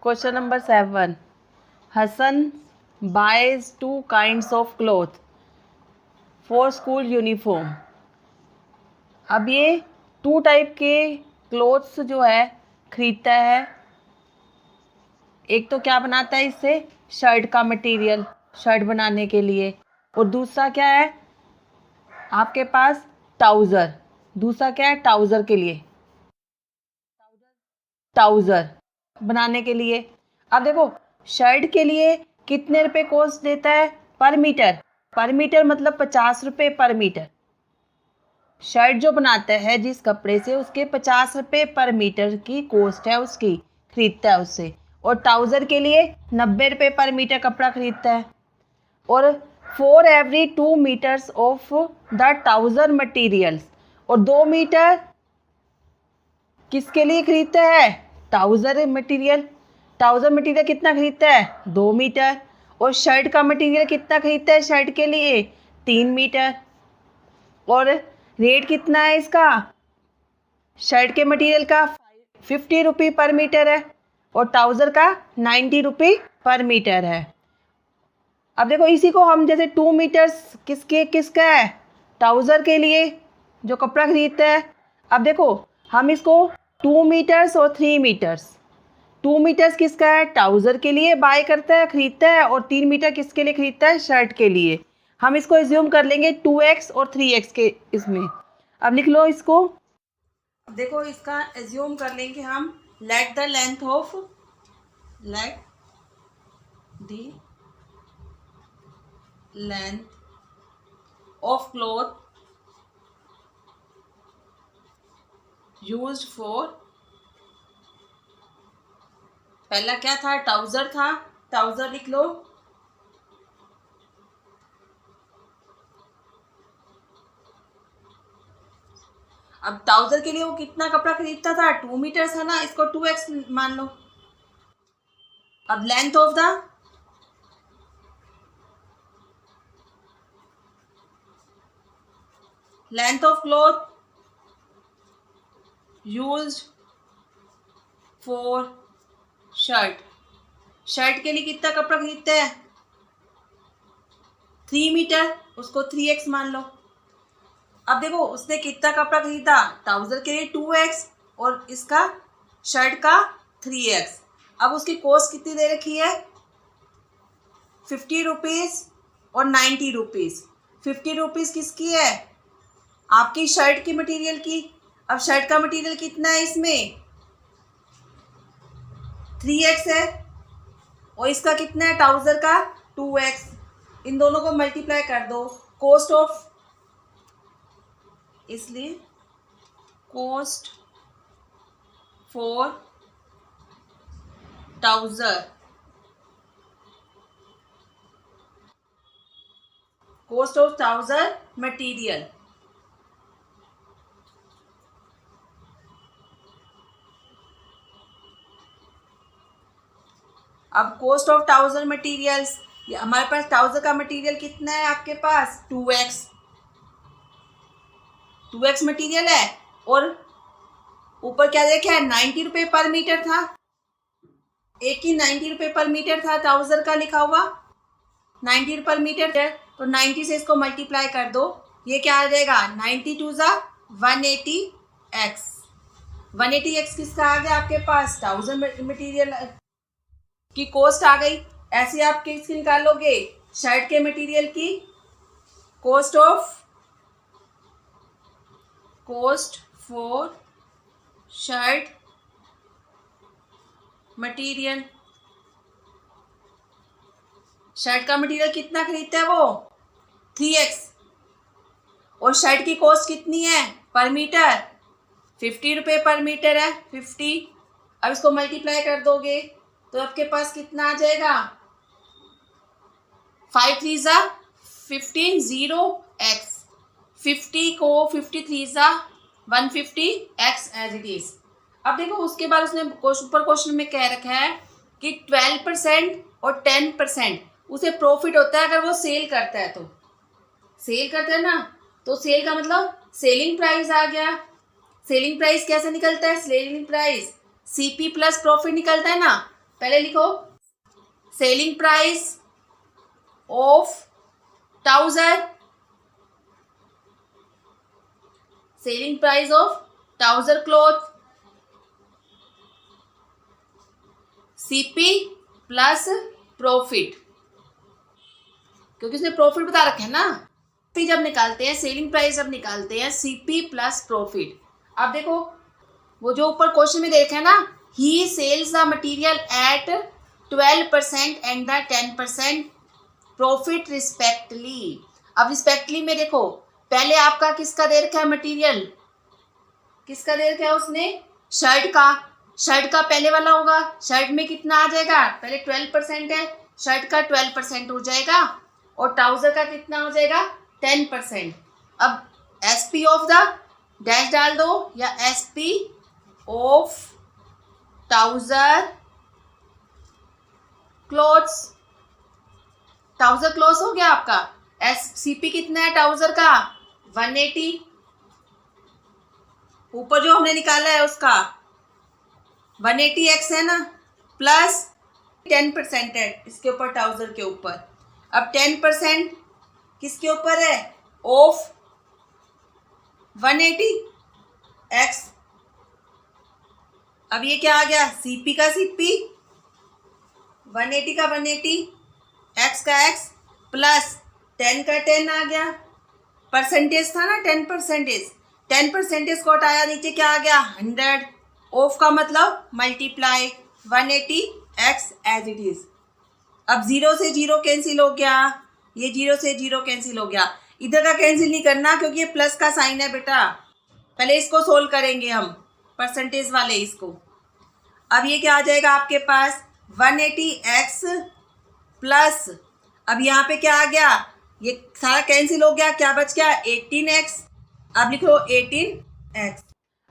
Question number 7. Hassan buys 2 kinds of cloth for school uniform. अब ये 2 type के clothes जो है खरीदता है. एक तो क्या बनाता है इससे, शर्ट का मटेरियल, शर्ट बनाने के लिए. और दूसरा क्या है आपके पास, ट्राउज़र. दूसरा क्या है, ट्राउज़र के लिए, ट्राउज़र बनाने के लिए. अब देखो, शर्ट के लिए कितने रुपए कॉस्ट देता है, पर मीटर. पर मीटर मतलब 50 रुपये पर मीटर. शर्ट जो बनाता है जिस कपड़े से, उसके 50 रुपये पर मीटर की कॉस्ट है, उसकी खरीदता है उससे. और ट्राउज़र के लिए 90 रुपये पर मीटर कपड़ा खरीदता है. और for every 2 meters of the trouser materials, और 2 मीटर किसके लिए खरीदता है, ट्राउज़र मटीरियल. ट्राउज़र मटीरियल कितना खरीदता है, 2 मीटर. और शर्ट का मटीरियल कितना खरीदता है, शर्ट के लिए 3 मीटर. और रेट कितना है इसका, शर्ट के मटीरियल का 50 रुपये पर मीटर है और ट्राउज़र का 90 रुपये पर मीटर है. अब देखो, इसी को हम जैसे 2 मीटर्स किसका है, ट्राउज़र के लिए जो कपड़ा खरीदता है. अब देखो, हम इसको 2 मीटर्स और 3 मीटर्स, 2 मीटर्स किसका है, ट्राउज़र के लिए बाय करता है, खरीदता है. और 3 मीटर किसके लिए खरीदता है, शर्ट के लिए. हम इसको एज्यूम कर लेंगे 2x और 3x के इसमें. अब लिख लो इसको. देखो, इसका एज्यूम कर लेंगे हम, let the length of cloth used for, पहला क्या था, ट्राउज़र था, ट्राउज़र लिख लो. अब ट्राउज़र के लिए वो कितना कपड़ा खरीदता था, 2 मीटर्स है ना, इसको 2x मान लो. अब length of cloth used for shirt, shirt के लिए कितना कपड़ा खरीदता है, 3 मीटर, उसको 3x मान लो. अब देखो, उसने कितना कपड़ा खरीदा, ट्राउज़र के लिए 2x और इसका शर्ट का 3x. अब उसकी कॉस्ट कितनी दे रखी है, 50 रुपीज़ और 90 रुपीज़. 50 रुपीज़ किसकी है, आपकी शर्ट की मटेरियल की. अब शर्ट का मटेरियल कितना है, इसमें 3x है और इसका कितना है, ट्राउज़र का 2x. इन दोनों को मल्टीप्लाई कर दो. कॉस्ट ऑफ, इसलिए cost for trouser, cost of trouser material. अब कॉस्ट ऑफ ट्राउज़र मटीरियल्स, हमारे पास ट्राउज़र का मटीरियल कितना है आपके पास, 2x मटीरियल है. और ऊपर क्या देखा है, 90 रुपये पर मीटर था, एक ही 90 रुपये पर मीटर था ट्राउज़र का लिखा हुआ, 90 पर मीटर. तो 90 से इसको मल्टीप्लाई कर दो, ये क्या आ जाएगा, 90 2 ज़ा 180x. 180x किसका आ गया आपके पास, ट्राउज़र मटीरियल की कॉस्ट आ गई. ऐसे आप किसकी निकालोगे, शर्ट के मटेरियल की cost for shirt material. Shirt का मटेरियल कितना खरीदता है वो, 3x. और शर्ट की कॉस्ट कितनी है पर मीटर, 50 रुपये पर मीटर है, 50. अब इसको मल्टीप्लाई कर दोगे तो आपके पास कितना आ जाएगा, 5 3 ज़ा 15 0x. 50 को 53 ज़ा 150x एज इट इज़. अब देखो, उसके बाद उसने ऊपर क्वेश्चन में कह रखा है कि 12% और 10% उसे प्रॉफिट होता है अगर वो सेल करता है. तो सेल करता है ना, तो सेल का मतलब सेलिंग प्राइस आ गया. सेलिंग प्राइस कैसे निकलता है, selling price CP plus profit निकलता है ना. पहले लिखो selling price of trouser, selling price of trouser cloth, CP plus profit, क्योंकि उसने प्रॉफिट बता रखा है ना। फिर जब निकालते हैं सेलिंग प्राइस, जब निकालते हैं सीपी प्लस प्रॉफिट। अब देखो वो जो ऊपर क्वेश्चन में देखा है ना, he sells the material at 12% and the 10% profit respectively. अब रिस्पेक्टली में देखो पहले आपका किसका दे रखा है मटीरियल, किसका दे रखा है उसने, शर्ट का। शर्ट का पहले वाला होगा, शर्ट में कितना आ जाएगा, पहले 12% है, शर्ट का 12% हो जाएगा और ट्राउजर का कितना हो जाएगा 10%। अब एसपी ऑफ द डैश डाल दो या SP of trouser clothes, trouser clothes हो गया आपका। सीपी कितना है ट्राउजर का 180, ऊपर जो हमने निकाला है उसका 180x है ना, प्लस 10% है इसके ऊपर ट्राउजर के ऊपर। अब 10% किसके ऊपर है, ऑफ 180x। अब ये क्या आ गया, सीपी का सीपी, 180 का 180, x का x प्लस 10 का 10 आ गया। परसेंटेज था ना 10%, 10% को हटाया, नीचे क्या आ गया 100। ऑफ का मतलब multiply 180x as it is. अब 0 से 0 कैंसिल हो गया, ये 0 से 0 कैंसिल हो गया। इधर का कैंसिल नहीं करना क्योंकि ये प्लस का साइन है बेटा। पहले इसको सोल्व करेंगे हम, परसेंटेज वाले इसको। अब ये क्या आ जाएगा आपके पास 180x प्लस, अब यहाँ पे क्या आ गया, ये सारा कैंसिल हो गया, क्या बच गया 18x। अब लिखो 18x।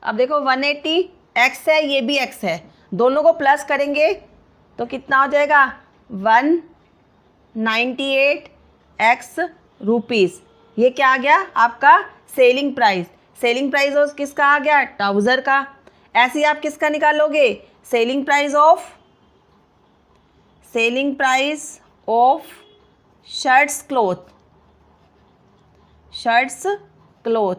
अब देखो 180x है, ये भी x है, दोनों को प्लस करेंगे तो कितना हो जाएगा 198x रुपीज़। ये क्या आ गया आपका selling price. Selling price of किसका आ गया, ट्राउज़र का। ऐसे ही आप किसका निकालोगे, selling price of shirts cloth, shirts cloth.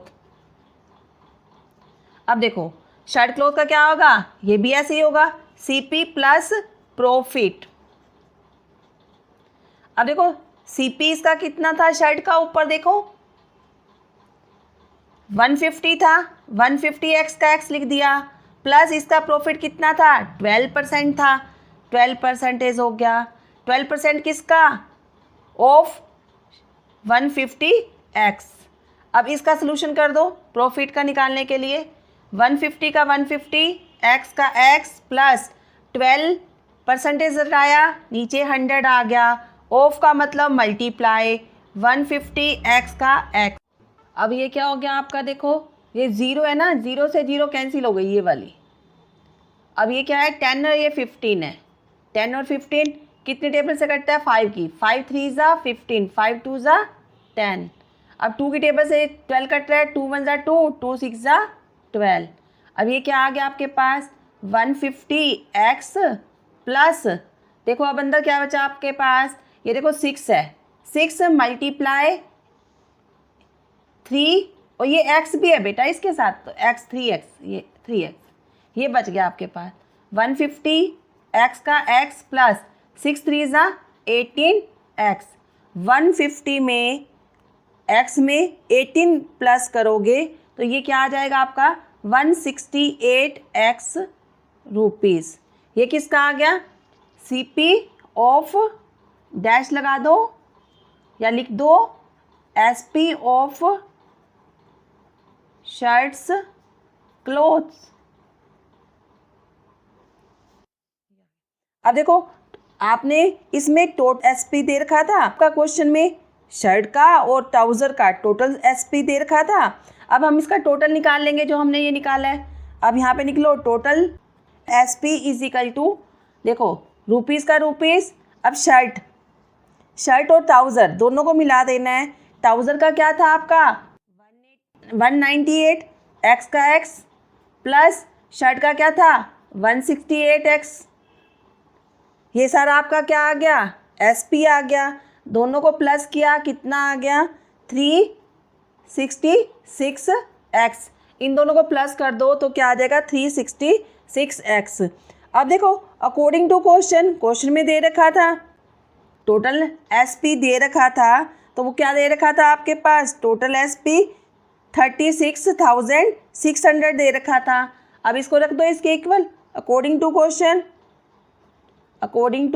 अब देखो शर्ट क्लोथ का क्या होगा, ये भी ऐसे ही होगा, सीपी प्लस प्रॉफिट। अब देखो सीपी इसका कितना था शर्ट का, ऊपर देखो 150 था, 150x का x लिख दिया, प्लस इसका प्रॉफिट कितना था 12% था, 12% हो गया। 12% किसका, ऑफ 150x। अब इसका सलूशन कर दो प्रॉफिट का निकालने के लिए, 150 का 150, x का x प्लस 12% हटाया, नीचे 100 आ गया। ऑफ का मतलब मल्टीप्लाई 150x का x। अब ये क्या हो गया आपका, देखो ये 0 है ना, 0 से 0 कैंसिल हो गई ये वाली। अब ये क्या है 10 और ये 15 है, 10 और 15 कितने टेबल से कटता है 5 की, 5 3 ज़ा 15, 5 2 ज़ा 10। अब 2 की टेबल से 12 कट रहा है, 2 1 ज़ा 2, 2 6 ज़ा 12। अब ये क्या आ गया आपके पास 150x प्लस, देखो अब अंदर क्या बचा आपके पास, ये देखो 6 है, 6 मल्टीप्लाई 3 और ये x भी है बेटा इसके साथ, तो x 3x, ये 3x, ये बच गया आपके पास 150x का x प्लस 6 3 ज़ा 18x। 150 में x में 18 प्लस करोगे तो ये क्या आ जाएगा आपका 168x रुपीज़। ये किसका आ गया, सीपी ऑफ डैश लगा दो या लिख दो एसपी ऑफ शर्ट्स क्लोथ्स। अब देखो आपने इसमें टोटल एसपी दे रखा था आपका क्वेश्चन में, शर्ट का और ट्राउज़र का टोटल एसपी दे रखा था। अब हम इसका टोटल निकाल लेंगे जो हमने ये निकाला है। अब यहाँ पे निकलो total SP is equal to, देखो रुपीज़ का रुपीज़, अब शर्ट और ट्राउज़र दोनों को मिला देना है। ट्राउज़र का क्या था आपका 198, एक्स का एक्स प्लस शर्ट का क्या था 168x। ये सारा आपका क्या आ गया, SP आ गया। दोनों को प्लस किया, कितना आ गया, 366x। इन दोनों को प्लस कर दो तो क्या आ जाएगा, 366x। अब देखो अकॉर्डिंग टू क्वेश्चन में दे रखा था टोटल SP दे रखा था, तो वो क्या दे रखा था आपके पास, टोटल SP 36,600 दे रखा था। अब इसको रख दो इसके इक्वल अकॉर्डिंग टू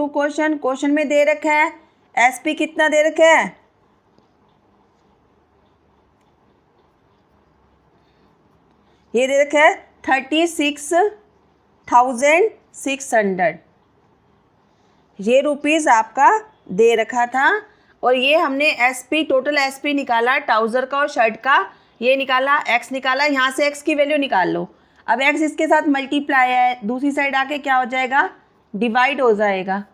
क्वेश्चन में दे रखा है SP कितना दे रखा है, ये दे रखा है 36,600, ये रुपीज़ आपका दे रखा था। और ये हमने SP टोटल SP निकाला ट्राउज़र का और शर्ट का, ये निकाला X निकाला, यहाँ से X की वैल्यू निकाल लो। अब X इसके साथ मल्टीप्लाई है, दूसरी साइड आके क्या हो जाएगा, डिवाइड हो जाएगा।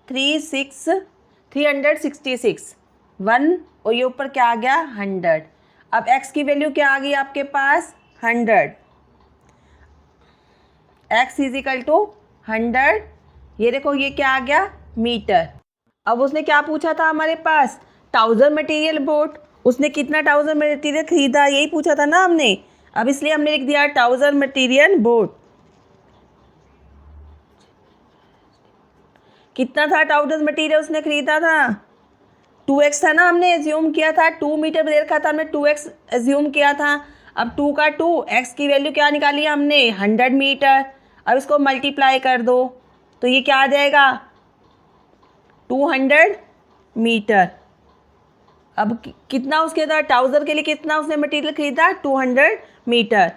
366 1 और ये ऊपर क्या आ गया, 100। अब X की वैल्यू क्या आ गई आपके पास, 100। X is equal to 100। ये देखो ये क्या आ गया, मीटर। अब उसने क्या पूछा था हमारे पास, ट्राउज़र मटेरियल बोट, उसने कितना ट्राउज़र मटेरियल खरीदा, यही पूछा था ना हमने। अब इसलिए हमने लिख दिया ट्राउज़र मटेरियल बोट। कितना था ट्राउज़र मटेरियल उसने खरीदा था, 2x था ना, हमने एज्यूम किया था 2 मीटर दे रखा था, हमने 2x एज्यूम किया था। अब 2 का 2, x की वैल्यू क्या निकाली हमने, 100 मीटर। अब इसको मल्टीप्लाई कर दो तो ये क्या आ जाएगा, 200 मीटर। अब कितना उसके था ट्राउज़र के लिए, कितना उसने मटेरियल खरीदा, 200 मीटर।